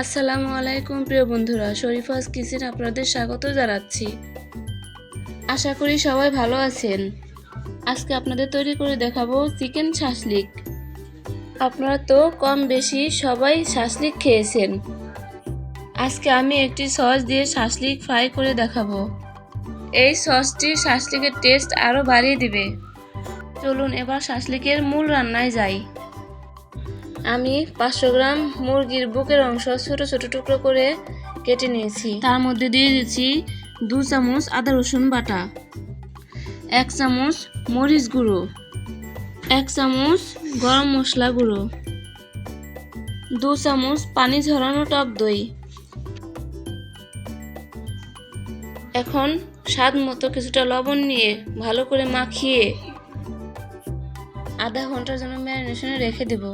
আসসালামু আলাইকুম প্রিয় বন্ধুরা, শরীফাস কিচেন আপনাদের স্বাগত জানাচ্ছি। আশা করি সবাই ভালো আছেন। আজকে আপনাদের তৈরি করে দেখাবো চিকেন শাসলিক। আপনারা তো কম বেশি সবাই শাসলিক খেয়েছেন। আজকে আমি একটি সস দিয়ে শাসলিক ফ্রাই করে দেখাবো। এই সসটি শাসলিকের টেস্ট আরও বাড়িয়ে দিবে। চলুন এবার শাসলিকের মূল রান্নায় যাই। আমি 500 গ্রাম মুরগির বুকের অংশ ছোট ছোট টুকরো করে কেটে নিয়েছি। তার মধ্যে দিয়ে দিচ্ছি 2 চামচ আদা রসুন বাটা, 1 চামচ মরিচ গুঁড়ো, 1 চামচ গরম মশলা গুঁড়ো, 2 চামচ পানি ঝরানো টক দই। এখন স্বাদ মতো কিছুটা লবণ নিয়ে ভালো করে মাখিয়ে আধা ঘন্টার জন্য ম্যারিনেশনে রেখে দেব।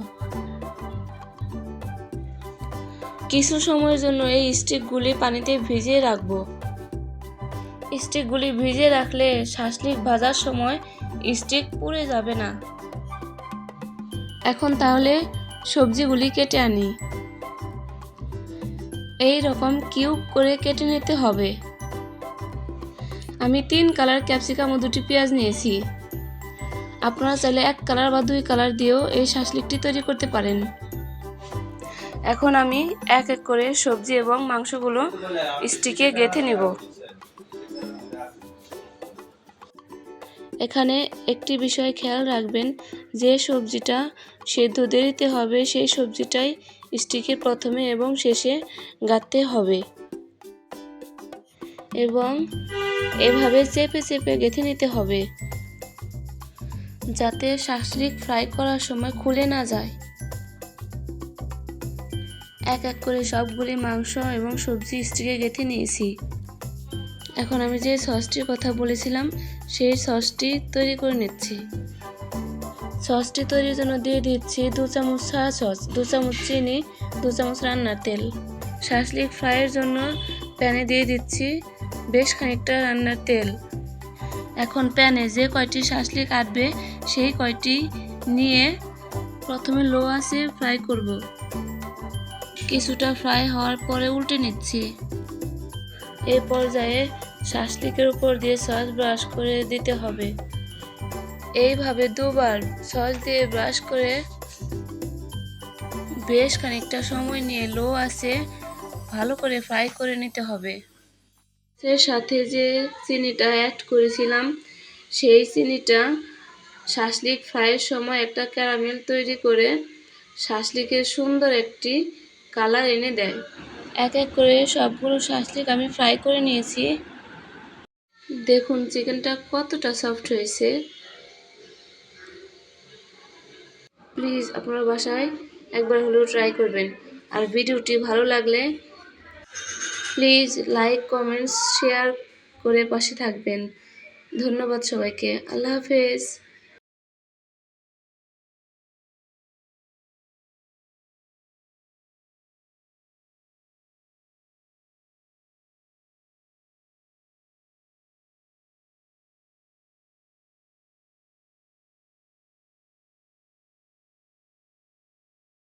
কিছু সময়ের জন্য এই স্টিকগুলি পানিতে ভিজিয়ে রাখব। স্টিকগুলি ভিজিয়ে রাখলে শাসলিক ভাজার সময় স্টিক পুড়ে যাবে না। এখন তাহলে সবজিগুলি কেটে আনি। এই রকম কিউব করে কেটে নিতে হবে। আমি 3 কালার ক্যাপসিকাম ও 2টি পেঁয়াজ নিয়েছি। আপনারা চাইলে 1 কালার বা 2 কালার দিয়েও এই শাসলিকটি তৈরি করতে পারেন। এখন আমি এক এক করে সবজি এবং মাংসগুলো স্টিকে গেঁথে নেব। এখানে একটি বিষয় খেয়াল রাখবেন, যে সবজিটা সেদ্ধ দেরিতে হবে সেই সবজিটাই স্টিকে প্রথমে এবং শেষে গাঁথতে হবে এবং এভাবে চেপে চেপে গেঁথে নিতে হবে যাতে শাসলিক ফ্রাই করার সময় খুলে না যায়। এক এক করে সবগুলি মাংস এবং সবজি স্টিকে গেঁথে নিয়েছি। এখন আমি যে সসটির কথা বলেছিলাম সেই সসটি তৈরি করে নিচ্ছি। সসটি তৈরির জন্য দিয়ে দিচ্ছি 2 চামচ সয়া সস, 2 চামচ চিনি, 2 চামচ রান্নার তেল। শাসলিক ফ্রাইয়ের জন্য প্যানে দিয়ে দিচ্ছি বেশ খানিকটা রান্নার তেল। এখন প্যানে যে কয়টি শাসলিক আটবে সেই কয়টি নিয়ে প্রথমে লো আঁচে ফ্রাই করব। কিছুটা ফ্রাই হওয়ার পরে উল্টে নিচ্ছি। এই পর্যায়ে শাসলিকের উপর দিয়ে সস ব্রাশ করে দিতে হবে। এইভাবে দুবার সস দিয়ে ব্রাশ করে বেশ খানিকটা সময় নিয়ে লো আঁচে ভালো করে ফ্রাই করে নিতে হবে। এর সাথে যে চিনিটা অ্যাড করেছিলাম সেই চিনিটা শাসলিক ফ্রাইয়ের সময় একটা ক্যারামেল তৈরি করে শাসলিকের সুন্দর একটি কালার এনে দেয়। এক এক করে সবগুলো শাসলিক আমি ফ্রাই করে নিয়েছি। দেখুন চিকেনটা কতটা সফট হয়েছে। প্লিজ আপনারা বাসায় একবার হলেও ট্রাই করবেন। আর ভিডিওটি ভালো লাগলে প্লিজ লাইক, কমেন্টস, শেয়ার করে পাশে থাকবেন। ধন্যবাদ সবাইকে। আল্লাহ হাফেজ।